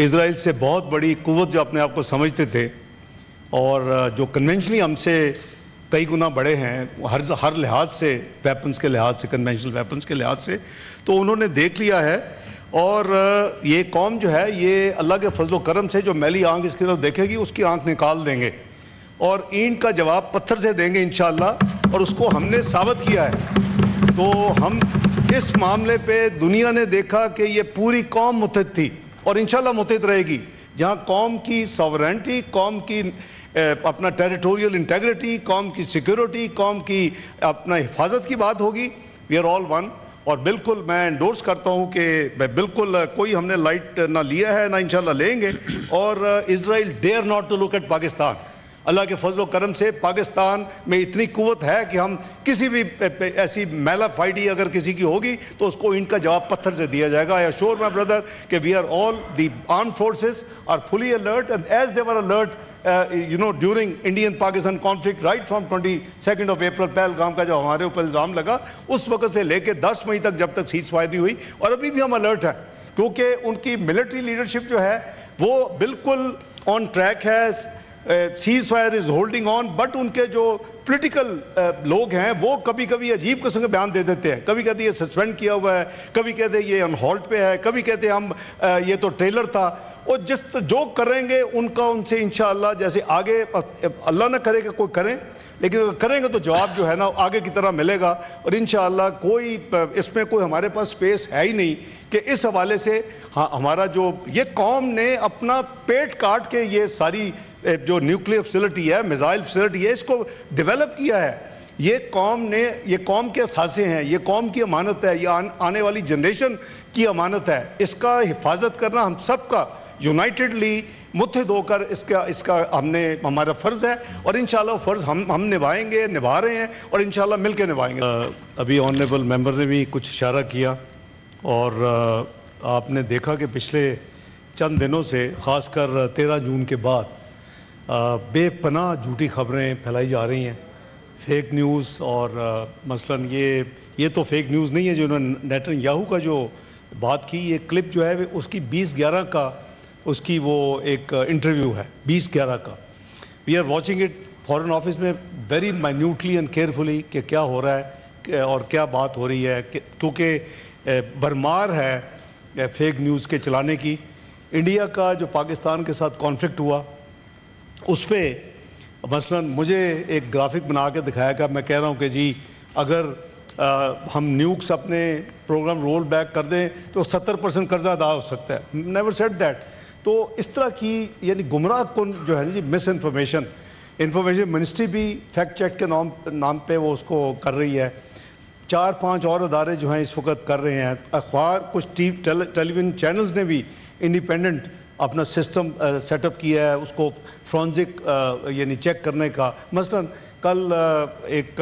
اسرائیل سے بہت بڑی قوت جو اپنے آپ کو سمجھتے تھے اور جو کنونشنلی ہم سے کئی گنا بڑے ہیں ہر لحاظ سے، ویپنز کے لحاظ سے، کنونشنل ویپنز کے لحاظ سے، تو انہوں نے دیکھ لیا ہے اور یہ قوم جو ہے یہ اللہ کے فضل و کرم سے جو میلی آنکھ اس کی طرف دیکھے گی اس کی آنکھ نکال دیں گے اور اینٹ کا جواب پتھر سے دیں گے انشاءاللہ، اور اس کو ہم نے ثابت کیا ہے۔ تو ہم اس معاملے پہ دنیا نے دیکھا کہ یہ پوری قوم متحد تھی اور انشاءاللہ متحد رہے گی، جہاں قوم کی ساورینٹی، قوم کی اپنا ٹیریٹوریل انٹیگریٹی، قوم کی سیکیورٹی، قوم کی اپنا حفاظت کی بات ہوگی، وی آر آل ون۔ اور بالکل میں انڈورس کرتا ہوں کہ بالکل کوئی ہم نے لائٹ نہ لیا ہے نہ انشاءاللہ لیں گے، اور Israel dare not to look at Pakistan. اللہ کے فضل و کرم سے پاکستان میں اتنی قوت ہے کہ ہم کسی بھی ایسی میلا فائٹی اگر کسی کی ہوگی تو اس کو ان کا جواب پتھر سے دیا جائے گا۔ آئی ایشور مائی بردر کہ we are all the armed forces are fully alert and as they were alert during Indian-Pakistan conflict right from 22nd of April Pahalgam کا جو ہمارے اوپر الزام لگا اس وقت سے لے کے 10 مئی تک جب تک سیز فائر نہیں ہوئی، اور ابھی بھی ہم الرٹ ہیں کیونکہ ان کی ملٹری لیڈرشپ جو ہے وہ بالکل آن ٹریک ہے، cease fire is holding on, but in کے جو پولیٹیکل لوگ ہیں وہ کبھی کبھی عجیب قسم کے بیان دے دیتے ہیں، کبھی کہتے ہیں یہ سسپینڈ کیا ہوا ہے، کبھی کہتے ہیں یہ آن ہولڈ پہ ہے، کبھی کہتے ہیں ہم یہ تو ٹریلر تھا، اور جو کریں گے ان کا ان سے انشاءاللہ جیسے آگے اللہ نہ کرے کہ کوئی کریں، لیکن اگر کریں گے تو جواب جو ہے نا آگے کی طرح ملے گا، اور انشاءاللہ کوئی اس میں کوئی ہمارے پاس سپیس ہے ہی نہیں کہ اس حوالے سے ہمارا جو یہ قوم نے اپنا پیٹ کاٹ کے یہ ساری جو نیوکلیئر فیسلٹی ہے، میزائل فیسلٹی ہے، اس کو ڈیولپ کیا ہے۔ یہ قوم کے اثاثے ہیں، یہ قوم کی امانت ہے، یہ آنے والی جنریشن کی امانت ہے، اس کا حفاظت کرنا ہم سب کا یونائٹڈلی متحد ہو کر اس کا ہمارا فرض ہے، اور انشاءاللہ فرض ہم نبھائیں گے، نبھا رہے ہیں، اور انشاءاللہ مل کے نبھائیں گے۔ ابھی آنریبل ممبر نے بھی کچھ اشارہ کیا، اور آپ نے دیکھا کہ پچھلے چند دنوں سے خاص کر 13 جون کے بعد بے پناہ جھوٹی خبریں پھیلائی جا رہی ہیں، فیک نیوز، اور مثلاً یہ تو فیک نیوز نہیں ہے جو انہوں نے نیتن یاہو کا جو بات کی، یہ کلپ جو ہے اس کی 20/11 کا اس کی وہ ایک انٹرویو ہے 20/11 کا۔ We are watching it foreign office میں ویری مائنیوٹلی اینڈ کیئرفلی کہ کیا ہو رہا ہے اور کیا بات ہو رہی ہے، کیونکہ بھرمار ہے فیک نیوز کے چلانے کی۔ انڈیا کا جو پاکستان کے ساتھ کانفلکٹ ہوا اس پہ مثلاً مجھے ایک گرافک بنا کے دکھایا گیا، میں کہہ رہا ہوں کہ جی اگر ہم نیوکس اپنے پروگرام رول بیک کر دیں تو 70% قرضہ ادا ہو سکتا ہے، نیور سیڈ دیٹ۔ تو اس طرح کی یعنی گمراہ کن جو ہے جی مس انفارمیشن منسٹری بھی فیکٹ چیک کے نام پہ وہ اس کو کر رہی ہے، 4-5 اور ادارے جو ہیں اس وقت کر رہے ہیں، اخبار کچھ ٹیلی ویژن چینلز نے بھی انڈیپینڈنٹ اپنا سسٹم سیٹ اپ کیا ہے اس کو فرانزک یعنی چیک کرنے کا۔ مثلاً کل ایک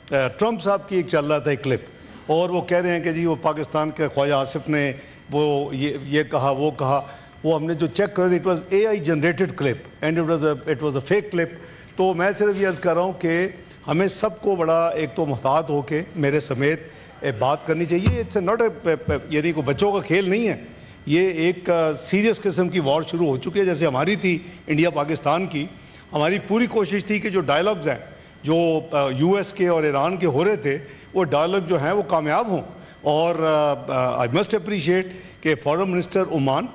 ٹرمپ صاحب کی ایک چل رہا تھا ایک کلپ، اور وہ کہہ رہے ہیں کہ جی وہ پاکستان کے خواجہ آصف نے وہ یہ کہا وہ کہا، وہ ہم نے جو چیک کر دی it was AI generated clip and it was a fake clip. تو میں صرف یہ عرض کر رہا ہوں کہ ہمیں سب کو بڑا ایک تو محتاط ہو کے میرے سمیت بات کرنی چاہیے۔ اٹس ناٹ یعنی کوئی بچوں کا کھیل نہیں ہے، یہ ایک سیریس قسم کی وار شروع ہو چکی ہے جیسے ہماری تھی انڈیا پاکستان کی۔ ہماری پوری کوشش تھی کہ جو ڈائلاگز ہیں جو US کے اور ایران کے ہو رہے تھے وہ ڈائلاگ جو ہیں وہ کامیاب ہوں، اور آئی مسٹ اپریشیٹ کہ foreign minister Oman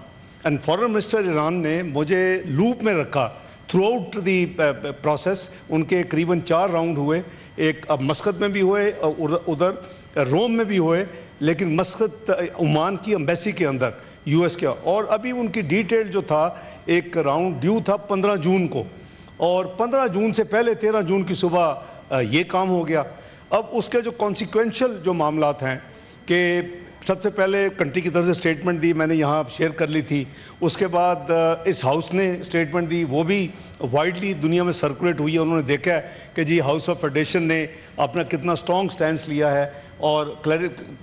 and foreign minister Iran نے مجھے لوپ میں رکھا تھرو آؤٹ دی پروسیس۔ ان کے قریباً 4 راؤنڈ ہوئے، ایک مسقط میں بھی ہوئے، ادھر روم میں بھی ہوئے، لیکن مسقط عمان کی ایمبیسی کے اندر US کے، اور ابھی ان کی ڈیٹیل جو تھا ایک راؤنڈ ڈیو تھا 15 جون کو، اور 15 جون سے پہلے 13 جون کی صبح یہ کام ہو گیا۔ اب اس کے جو کانسیکوینشل جو معاملات ہیں کہ سب سے پہلے کنٹری کی طرف سے سٹیٹمنٹ دی، میں نے یہاں شیئر کر لی تھی، اس کے بعد اس ہاؤس نے سٹیٹمنٹ دی، وہ بھی وائڈلی دنیا میں سرکولیٹ ہوئی ہے، انہوں نے دیکھا ہے کہ جی ہاؤس آف فیڈریشن نے اپنا کتنا سٹرونگ سٹینس لیا ہے اور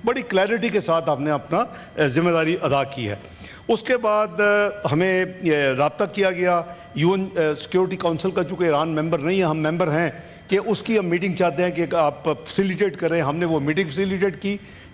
بڑی کلیئرٹی کے ساتھ آپ نے اپنا ذمہ داری ادا کی ہے۔ اس کے بعد ہمیں رابطہ کیا گیا UN سیکیورٹی کونسل کا، چونکہ ایران ممبر نہیں ہے ہم ممبر ہیں، کہ اس کی ہم میٹنگ چاہتے ہیں کہ آپ فیسیلیٹیٹ کریں۔ ہم نے وہ میٹنگ فیسیلیٹیٹ کی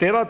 13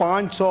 500